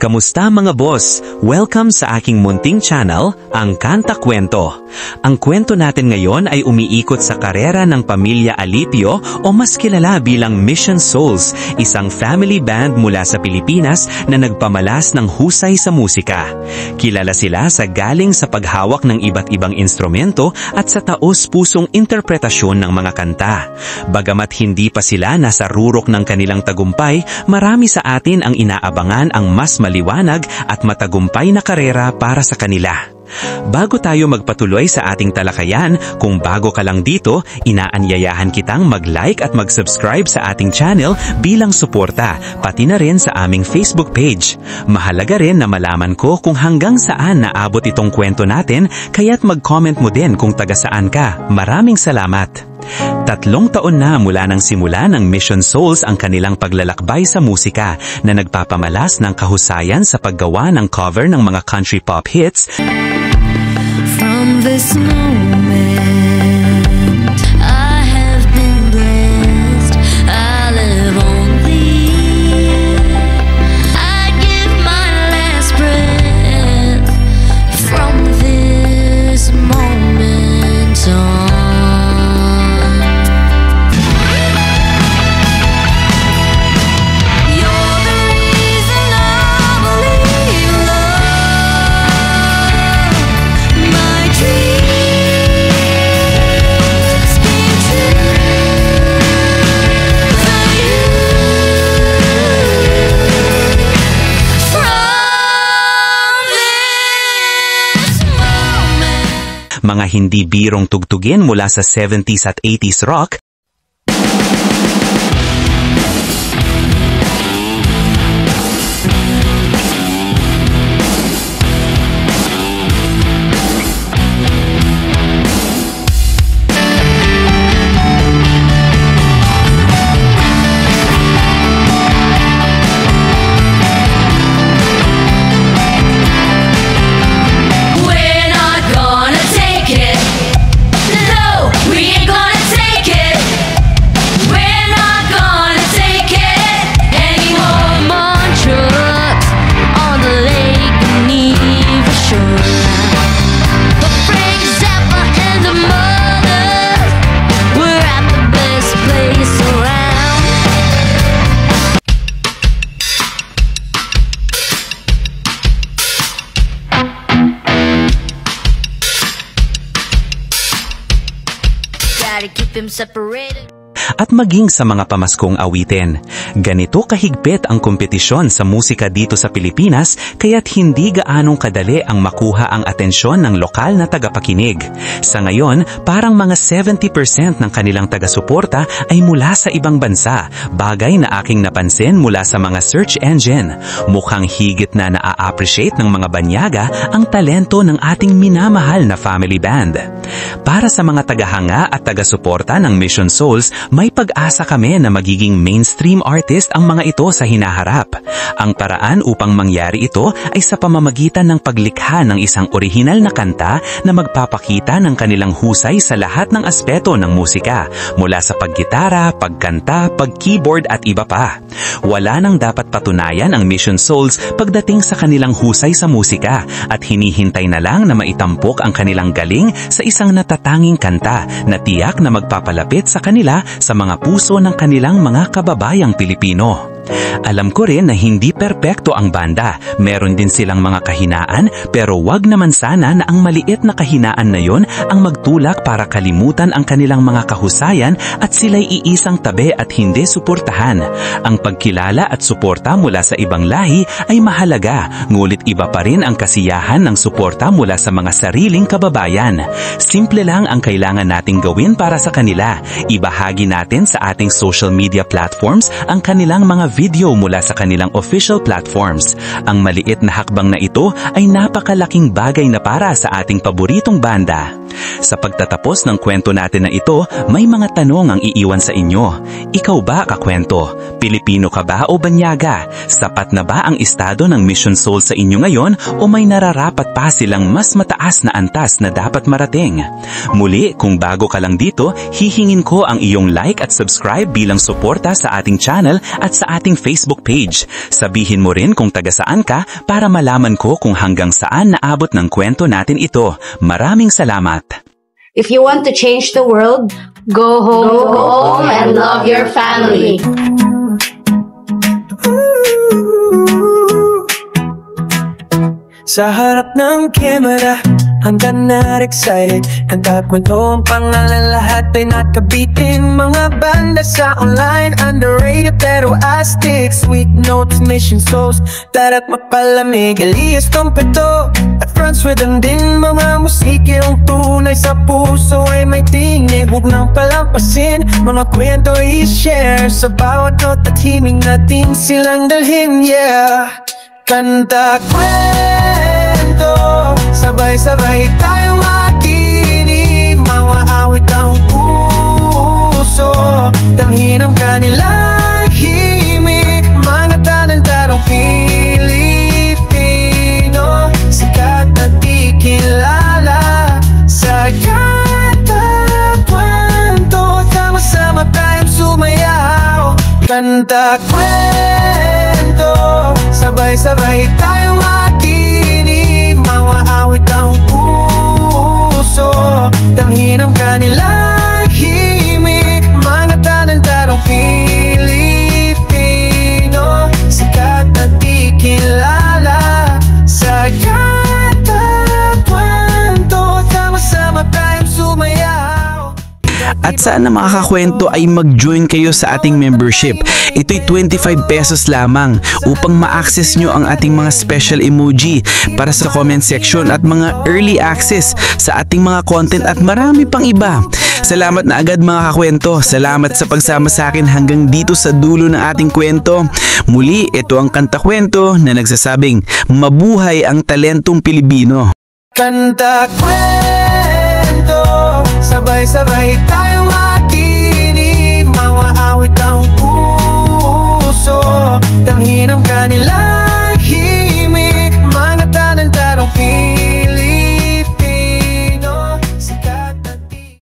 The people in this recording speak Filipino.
Kamusta mga boss? Welcome sa aking munting channel, ang Kanta Kwento. Ang kwento natin ngayon ay umiikot sa karera ng pamilya Alipio o mas kilala bilang Mission Souls, isang family band mula sa Pilipinas na nagpamalas ng husay sa musika. Kilala sila sa galing sa paghawak ng iba't ibang instrumento at sa taos-pusong interpretasyon ng mga kanta. Bagamat hindi pa sila nasa rurok ng kanilang tagumpay, marami sa atin ang inaabangan ang mas maliwanag at matagumpay na karera para sa kanila. Bago tayo magpatuloy sa ating talakayan, kung bago ka lang dito, inaanyayahan kitang mag-like at mag-subscribe sa ating channel bilang suporta, pati na rin sa aming Facebook page. Mahalaga rin na malaman ko kung hanggang saan naabot itong kwento natin, kaya't mag-comment mo din kung taga saan ka. Maraming salamat! 3 taon na mula ng simula ng Mission Souls ang kanilang paglalakbay sa musika na nagpapamalas ng kahusayan sa paggawa ng cover ng mga country pop hits. From this moment, I have been blessed. I live only. I give my last breath from this moment on. Mga hindi birong tugtugin mula sa 70s at 80s rock, keep him separated. At maging sa mga pamaskong awitin. Ganito kahigpit ang kompetisyon sa musika dito sa Pilipinas, kaya't hindi gaanong kadali ang makuha ang atensyon ng lokal na tagapakinig. Sa ngayon, parang mga 70% ng kanilang taga-suporta ay mula sa ibang bansa, bagay na aking napansin mula sa mga search engine. Mukhang higit na naa-appreciate ng mga banyaga ang talento ng ating minamahal na family band. Para sa mga tagahanga at taga-suporta ng Mission Souls, may pag-asa kami na magiging mainstream artist ang mga ito sa hinaharap. Ang paraan upang mangyari ito ay sa pamamagitan ng paglikha ng isang orihinal na kanta na magpapakita ng kanilang husay sa lahat ng aspeto ng musika, mula sa paggitara, pagkanta, pag-keyboard at iba pa. Wala nang dapat patunayan ang Mission Souls pagdating sa kanilang husay sa musika at hinihintay na lang na maitampok ang kanilang galing sa isang natatanging kanta na tiyak na magpapalapit sa kanila sa mga puso ng kanilang mga kababayang Pilipino. Alam ko rin na hindi perpekto ang banda. Meron din silang mga kahinaan, pero wag naman sana na ang maliit na kahinaan na yon ang magtulak para kalimutan ang kanilang mga kahusayan at sila'y iisang tabi at hindi suportahan. Ang pagkilala at suporta mula sa ibang lahi ay mahalaga, ngulit iba pa rin ang kasiyahan ng suporta mula sa mga sariling kababayan. Simple lang ang kailangan nating gawin para sa kanila. Ibahagi natin sa ating social media platforms ang kanilang mga video mula sa kanilang official platforms. Ang maliit na hakbang na ito ay napakalaking bagay na para sa ating paboritong banda. Sa pagtatapos ng kwento natin na ito, may mga tanong ang iiwan sa inyo. Ikaw ba, kakwento? Pilipino ka ba o banyaga? Sapat na ba ang estado ng mission soul sa inyo ngayon o may nararapat pa silang mas mataas na antas na dapat marating? Muli, kung bago ka lang dito, hihingin ko ang iyong like at subscribe bilang suporta sa ating channel at sa ating Facebook page. Sabihin mo rin kung taga saan ka para malaman ko kung hanggang saan naabot ng kwento natin ito. Maraming salamat! If you want to change the world, go home and love your family. Sa harap ng camera, hanggang na-excited. Nagkakwento ang pangalan, lahat ay nakabitin. Mga banda sa online, underrated pero astig. Sweet notes, mission souls, darat mapalamig. Elias Tompeto at Franz Rhythm din. Mga musikong tunay sa puso ay may tinig. Huwag nang palampasin, mga kwento i-share. Sa bawat note at himing natin silang dalhin, yeah. Kanta kwento, sabay-sabay tayong makinig. Mga awit ang puso, tanghin ang kanilang himig. Mga talentadong Pilipino, sikat na di kilala. Sa kanta kwento, sama-sama tayong sumayaw. Kanta kwento, sabay-sabay tayong makinig. Mga awit ang puso, tanghin ang kanilang himig. Mga talentadong Pilipino, sikat na di kilala. Sa kanta kwento, sama-sama tayong sumayaw. At sana mga kakwento ay mag-join kayo sa ating membership. Ito'y 25 pesos lamang upang ma-access nyo ang ating mga special emoji para sa comment section at mga early access sa ating mga content at marami pang iba. Salamat na agad mga kakwento. Salamat sa pagsama sa akin hanggang dito sa dulo ng ating kwento. Muli, ito ang Kanta Kwento na nagsasabing mabuhay ang talentong Pilipino. Kanta kwento, sabay-sabay tayo